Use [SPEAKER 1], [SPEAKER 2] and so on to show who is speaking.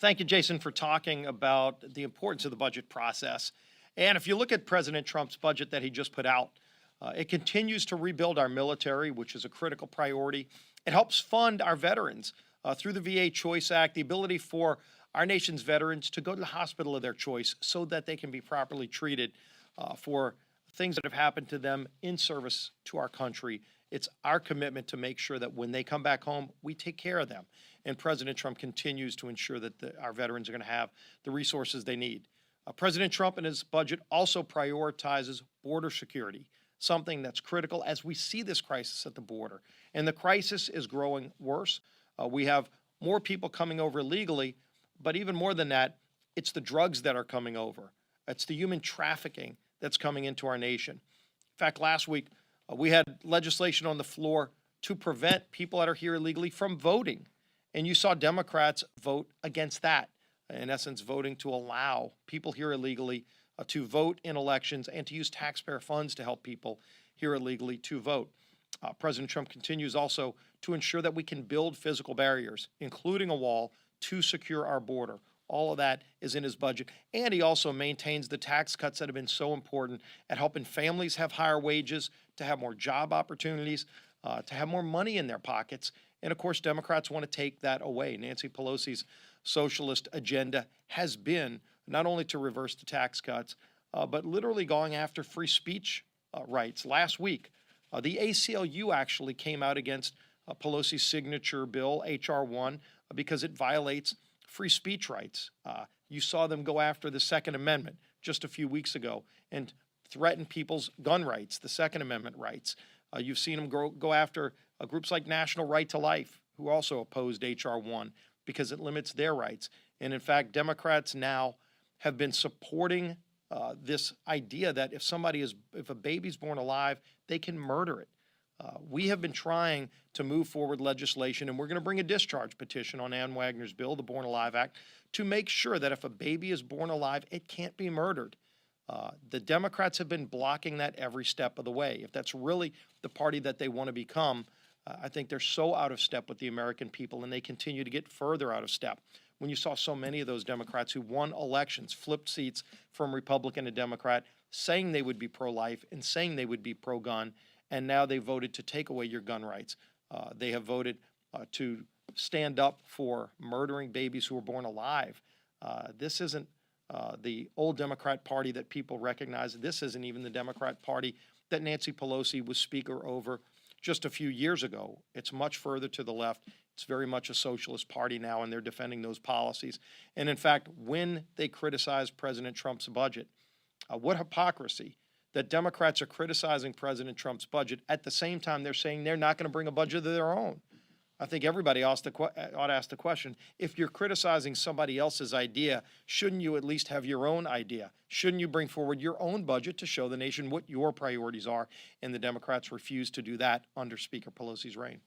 [SPEAKER 1] Thank you, Jason, for talking about the importance of the budget process. And if you look at President Trump's budget that he just put out, it continues to rebuild our military, which is a critical priority. It helps fund our veterans through the VA Choice Act, the ability for our nation's veterans to go to the hospital of their choice so that they can be properly treated for things that have happened to them in service to our country. It's our commitment to make sure that when they come back home, we take care of them. And President Trump continues to ensure that our veterans are going to have the resources they need. President Trump in his budget also prioritizes border security, something that's critical as we see this crisis at the border. And the crisis is growing worse. We have more people coming over illegally, but even more than that, it's the drugs that are coming over. It's the human trafficking that's coming into our nation. In fact, last week, we had legislation on the floor to prevent people that are here illegally from voting. And you saw Democrats vote against that, in essence, voting to allow people here illegally to vote in elections and to use taxpayer funds to help people here illegally to vote. President Trump continues also to ensure that we can build physical barriers, including a wall, to secure our border. All of that is in his budget. And he also maintains the tax cuts that have been so important at helping families have higher wages, to have more job opportunities, to have more money in their pockets. And of course, Democrats want to take that away. Nancy Pelosi's socialist agenda has been not only to reverse the tax cuts, but literally going after free speech rights. Last week, the ACLU actually came out against Pelosi's signature bill, H.R. 1, because it violates free speech rights. You saw them go after the Second Amendment just a few weeks ago and threaten people's gun rights, the Second Amendment rights. You've seen them go after groups like National Right to Life, who also opposed H.R. 1 because it limits their rights. And in fact, Democrats now have been supporting this idea that if a baby's born alive, they can murder it. We have been trying to move forward legislation, and we're going to bring a discharge petition on Ann Wagner's bill, the Born Alive Act, to make sure that if a baby is born alive, it can't be murdered. The Democrats have been blocking that every step of the way. If that's really the party that they want to become, I think they're so out of step with the American people, and they continue to get further out of step. When you saw so many of those Democrats who won elections, flipped seats from Republican to Democrat, saying they would be pro-life and saying they would be pro-gun, and now they voted to take away your gun rights. They have voted to stand up for murdering babies who were born alive. This isn't the old Democrat Party that people recognize. This isn't even the Democrat Party that Nancy Pelosi was Speaker over just a few years ago. It's much further to the left. It's very much a socialist party now, and they're defending those policies. And in fact, when they criticize President Trump's budget, what hypocrisy that Democrats are criticizing President Trump's budget at the same time they're saying they're not going to bring a budget of their own. I think everybody ought to ask the question, if you're criticizing somebody else's idea, shouldn't you at least have your own idea? Shouldn't you bring forward your own budget to show the nation what your priorities are? And the Democrats refuse to do that under Speaker Pelosi's reign.